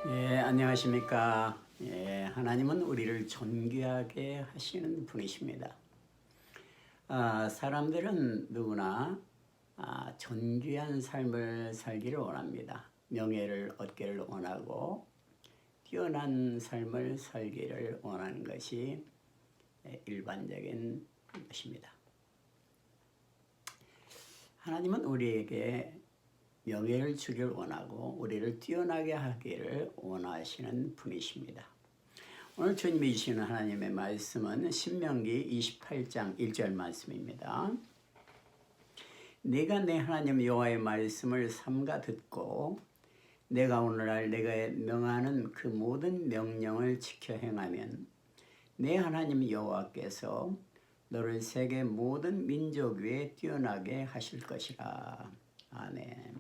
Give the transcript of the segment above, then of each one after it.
안녕하십니까. 하나님은 우리를 존귀하게 하시는 분이십니다. 사람들은 누구나 존귀한 삶을 살기를 원합니다. 명예를 얻기를 원하고 뛰어난 삶을 살기를 원하는 것이 일반적인 것입니다. 하나님은 우리에게 명예를 주길 원하고 우리를 뛰어나게 하기를 원하시는 분이십니다. 오늘 주님이 주시는 하나님의 말씀은 신명기 28장 1절 말씀입니다. 내가 내 하나님 여호와의 말씀을 삼가 듣고 내가 오늘날 내가 명하는 그 모든 명령을 지켜 행하면 내 하나님 여호와께서 너를 세계 모든 민족 위에 뛰어나게 하실 것이라. 아멘.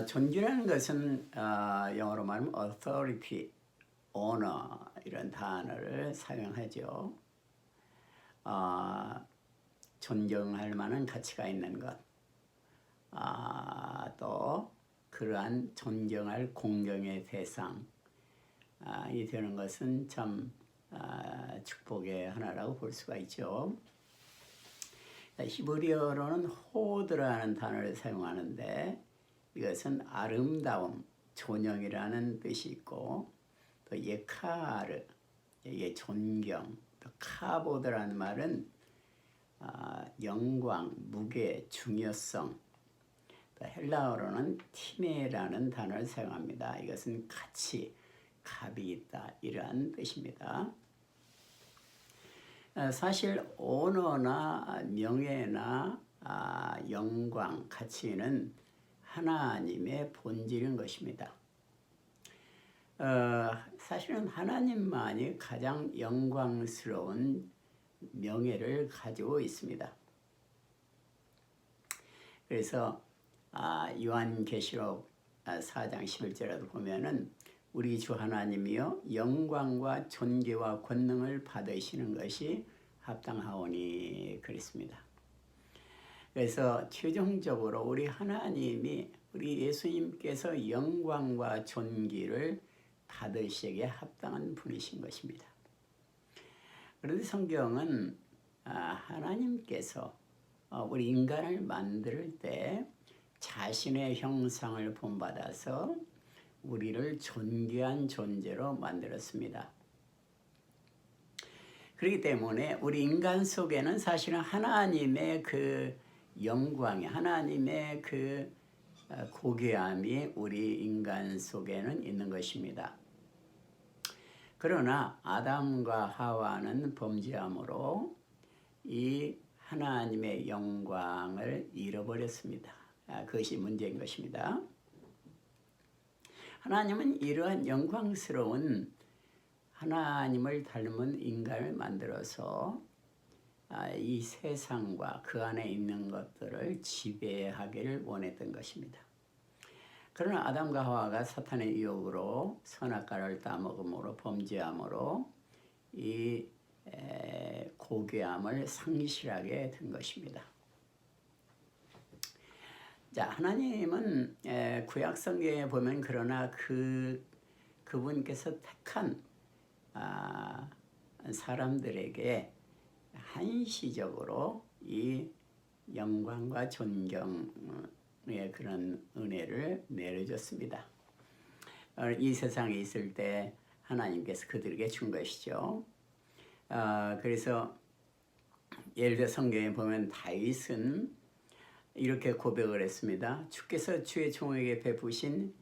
존귀라는 것은 영어로 말하면 authority, honor 이런 단어를 사용하죠. 존경할 만한 가치가 있는 것, 또 그러한 존경할 공경의 대상 이 되는 것은 참 축복의 하나라고 볼 수가 있죠. 히브리어로는 호드라는 단어를 사용하는데 이것은 아름다움, 존영이라는 뜻이 있고 또 예카르, 이게 존경, 또 카보드라는 말은 영광, 무게, 중요성, 또 헬라어로는 티메라는 단어를 사용합니다. 이것은 가치, 값이 있다 이러한 뜻입니다. 사실 언어나 명예나 영광, 가치는 하나님의 본질인 것입니다. 사실은 하나님만이 가장 영광스러운 명예를 가지고 있습니다. 그래서 요한계시록 4장 11절에도 보면은 우리 주 하나님이여 영광과 존귀와 권능을 받으시는 것이 합당하오니 그랬습니다. 그래서 최종적으로 우리 하나님이 우리 예수님께서 영광과 존귀를 받으시기에 합당한 분이신 것입니다. 그런데 성경은 하나님께서 우리 인간을 만들 때 자신의 형상을 본받아서 우리를 존귀한 존재로 만들었습니다. 그렇기 때문에 우리 인간 속에는 사실은 하나님의 그 영광이, 하나님의 그 고귀함이 우리 인간 속에는 있는 것입니다. 그러나 아담과 하와는 범죄함으로 이 하나님의 영광을 잃어버렸습니다. 그것이 문제인 것입니다. 하나님은 이러한 영광스러운 하나님을 닮은 인간을 만들어서 이 세상과 그 안에 있는 것들을 지배하기를 원했던 것입니다. 그러나 아담과 하와가 사탄의 유혹으로 선악과를 따먹음으로 범죄함으로 이 고귀함을 상실하게 된 것입니다. 자, 하나님은 구약 성경에 보면 그러나 그분께서 택한 사람들에게 한시적으로 이 영광과 존경의 그런 은혜를 내려줬습니다. 이 세상에 있을 때 하나님께서 그들에게 준 것이죠. 그래서 예를 들어 성경에 보면 다윗은 이렇게 고백을 했습니다. 주께서 주의 종에게 베푸신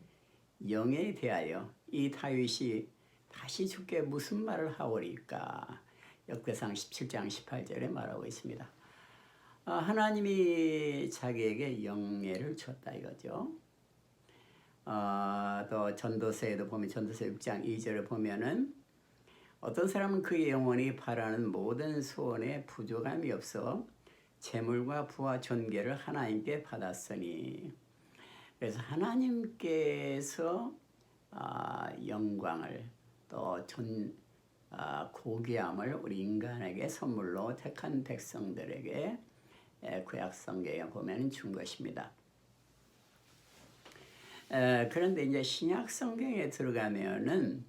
영에 대하여 이 다윗이 다시 주께 무슨 말을 하오리까? 역대상 17장 18절에 말하고 있습니다. 하나님이 자기에게 영예를 줬다 이거죠. 또 전도서에도 보면 전도서 6장 2절을 보면은 어떤 사람은 그의 영혼이 바라는 모든 소원에 부족함이 없어 재물과 부와 존귀를 하나님께 받았으니, 그래서 하나님께서 영광을 또 고귀함을 우리 인간에게 선물로 택한 백성들에게 구약 성경에 보면 준 것입니다. 그런데 이제 신약 성경에 들어가면은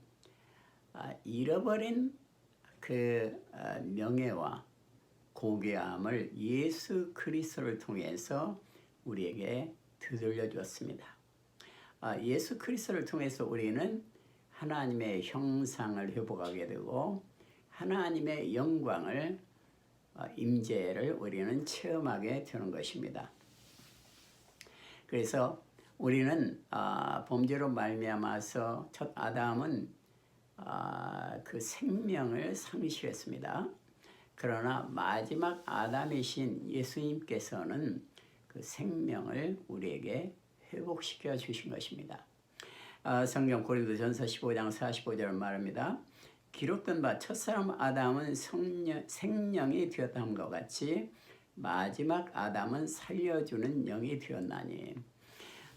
잃어버린 그 명예와 고귀함을 예수 그리스도를 통해서 우리에게 되돌려 주었습니다. 예수 그리스도를 통해서 우리는 하나님의 형상을 회복하게 되고 하나님의 영광을 임재를 우리는 체험하게 되는 것입니다. 그래서 우리는 범죄로 말미암아서 첫 아담은 그 생명을 상실했습니다. 그러나 마지막 아담이신 예수님께서는 그 생명을 우리에게 회복시켜 주신 것입니다. 성경 고린도전서 15장 45절 말합니다. 기록된 바 첫사람 아담은 생명이 되었다함과 같이 마지막 아담은 살려주는 영이 되었나니.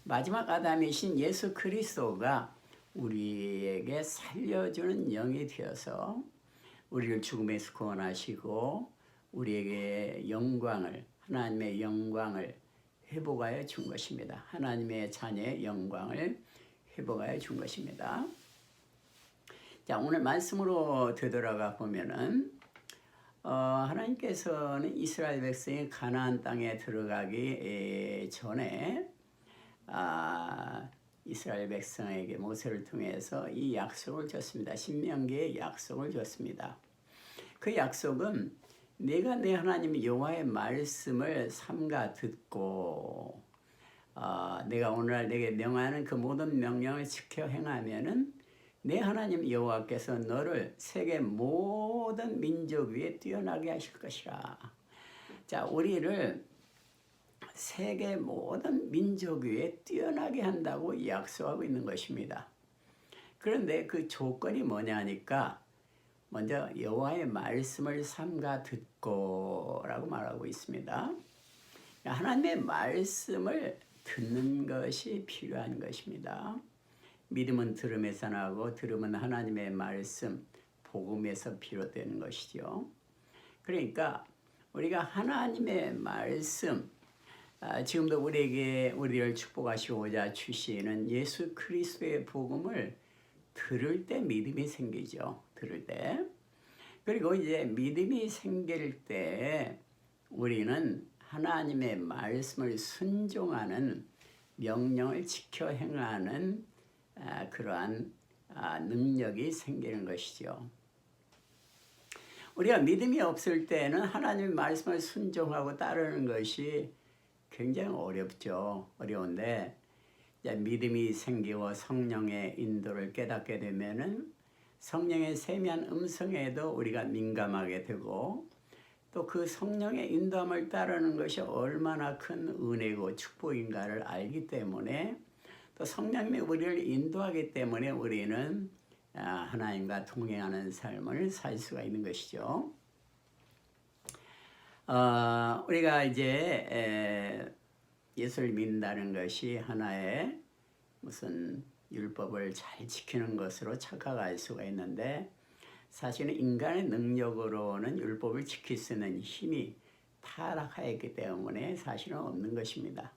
마지막 아담이신 예수 그리스도가 우리에게 살려주는 영이 되어서 우리를 죽음에서 구원하시고 우리에게 영광을, 하나님의 영광을 회복하여 준 것입니다. 하나님의 자녀의 영광을 회복하여 준 것입니다. 자, 오늘 말씀으로 되돌아가 보면은 하나님께서는 이스라엘 백성이 가나안 땅에 들어가기 전에 이스라엘 백성에게 모세를 통해서 이 약속을 줬습니다. 신명기의 약속을 줬습니다. 그 약속은 내가 내 하나님 여호와의 말씀을 삼가 듣고 내가 오늘날 내게 명하는 그 모든 명령을 지켜 행하면은 내 하나님 여호와께서 너를 세계 모든 민족 위에 뛰어나게 하실 것이라. 자, 우리를 세계 모든 민족 위에 뛰어나게 한다고 약속하고 있는 것입니다. 그런데 그 조건이 뭐냐니까 먼저 여호와의 말씀을 삼가 듣고라고 말하고 있습니다. 하나님의 말씀을 듣는 것이 필요한 것입니다. 믿음은 들음에서 나고 들음은 하나님의 말씀, 복음에서 비롯되는 것이죠. 그러니까 우리가 하나님의 말씀, 지금도 우리를 축복하시고자 주시는 예수 그리스도의 복음을 들을 때 믿음이 생기죠. 들을 때. 그리고 이제 믿음이 생길 때 우리는 하나님의 말씀을 순종하는 명령을 지켜 행하는 그러한 능력이 생기는 것이죠. 우리가 믿음이 없을 때는 하나님의 말씀을 순종하고 따르는 것이 굉장히 어렵죠. 어려운데 믿음이 생기고 성령의 인도를 깨닫게 되면은 성령의 세미한 음성에도 우리가 민감하게 되고 또 그 성령의 인도함을 따르는 것이 얼마나 큰 은혜고 축복인가를 알기 때문에 또 성령님이 우리를 인도하기 때문에 우리는 하나님과 동행하는 삶을 살 수가 있는 것이죠. 우리가 이제 예수를 믿는다는 것이 하나의 무슨 율법을 잘 지키는 것으로 착각할 수가 있는데 사실은 인간의 능력으로는 율법을 지킬 수 있는 힘이 타락하였기 때문에 사실은 없는 것입니다.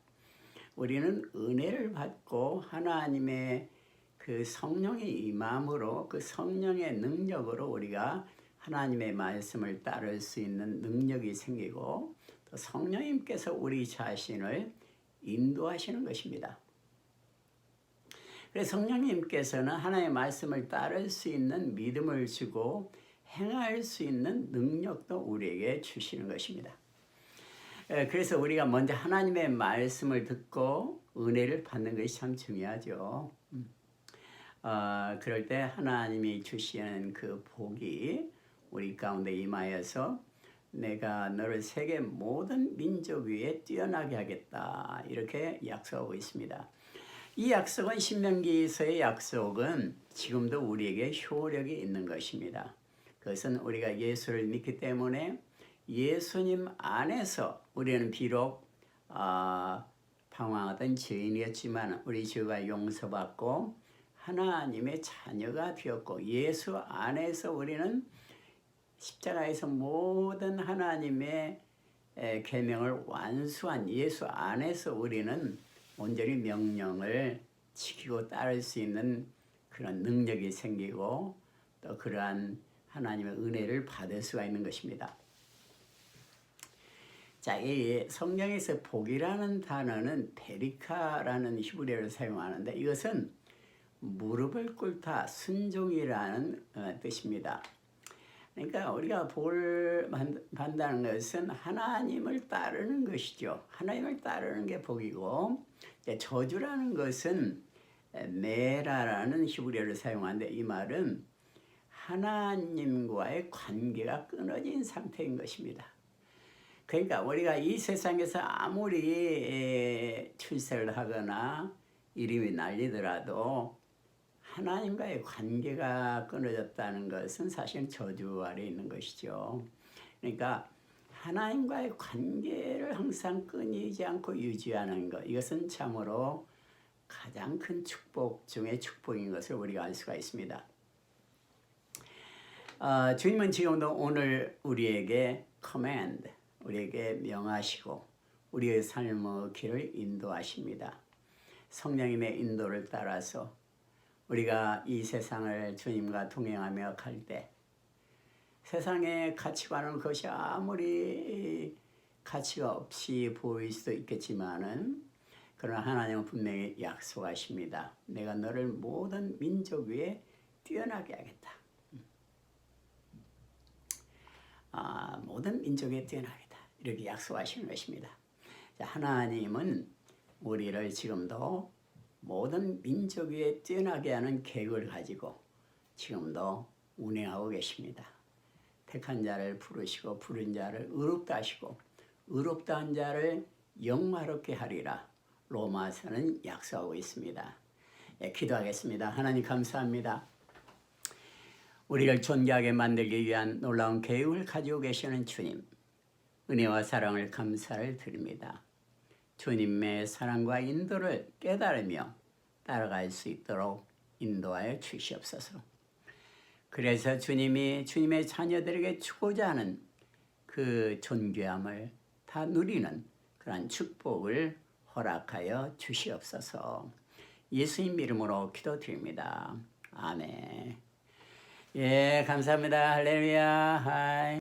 우리는 은혜를 받고 하나님의 그 성령의 임함으로 그 성령의 능력으로 우리가 하나님의 말씀을 따를 수 있는 능력이 생기고 또 성령님께서 우리 자신을 인도하시는 것입니다. 그래서 성령님께서는 하나님의 말씀을 따를 수 있는 믿음을 주고 행할 수 있는 능력도 우리에게 주시는 것입니다. 그래서 우리가 먼저 하나님의 말씀을 듣고 은혜를 받는 것이 참 중요하죠. 그럴 때 하나님이 주시는 그 복이 우리 가운데 임하여서 내가 너를 세계 모든 민족 위에 뛰어나게 하겠다 이렇게 약속하고 있습니다. 이 약속은 신명기서의 약속은 지금도 우리에게 효력이 있는 것입니다. 그것은 우리가 예수를 믿기 때문에 예수님 안에서 우리는 비록 방황하던 죄인이었지만 우리 죄가 용서받고 하나님의 자녀가 되었고 예수 안에서 우리는 십자가에서 모든 하나님의 계명을 완수한 예수 안에서 우리는 온전히 명령을 지키고 따를 수 있는 그런 능력이 생기고 또 그러한 하나님의 은혜를 받을 수가 있는 것입니다. 자, 이 성경에서 복이라는 단어는 베리카라는 히브리어를 사용하는데 이것은 무릎을 꿇다, 순종이라는 뜻입니다. 그러니까 우리가 복을 받는다는 것은 하나님을 따르는 것이죠. 하나님을 따르는 게 복이고, 저주라는 것은 메라라는 히브리어를 사용하는데 이 말은 하나님과의 관계가 끊어진 상태인 것입니다. 그러니까 우리가 이 세상에서 아무리 출세를 하거나 이름이 날리더라도 하나님과의 관계가 끊어졌다는 것은 사실 저주 아래 있는 것이죠. 그러니까 하나님과의 관계를 항상 끊이지 않고 유지하는 것, 이것은 참으로 가장 큰 축복 중에 축복인 것을 우리가 알 수가 있습니다. 주님은 지금도 오늘 우리에게 command, 우리에게 명하시고 우리의 삶의 길을 인도하십니다. 성령님의 인도를 따라서 우리가 이 세상을 주님과 동행하며 갈 때 세상의 가치관은 그것이 아무리 가치가 없이 보일 수도 있겠지만은 그러나 하나님은 분명히 약속하십니다. 내가 너를 모든 민족 위에 뛰어나게 하겠다. 모든 민족 위에 뛰어나겠다. 이렇게 약속하시는 것입니다. 하나님은 우리를 지금도 모든 민족 위에 뛰어나게 하는 계획을 가지고 지금도 운행하고 계십니다. 택한 자를 부르시고 부른 자를 의롭다 하시고 의롭다 한 자를 영화롭게 하리라. 로마서는 약속하고 있습니다. 기도하겠습니다. 하나님 감사합니다. 우리를 존귀하게 만들기 위한 놀라운 계획을 가지고 계시는 주님, 은혜와 사랑을 감사를 드립니다. 주님의 사랑과 인도를 깨달으며 따라갈 수 있도록 인도하여 주시옵소서. 그래서 주님이 주님의 자녀들에게 주고자 하는 그 존귀함을 다 누리는 그런 축복을 허락하여 주시옵소서. 예수님 이름으로 기도드립니다. 아멘. 예, 감사합니다. 할렐루야. 하이.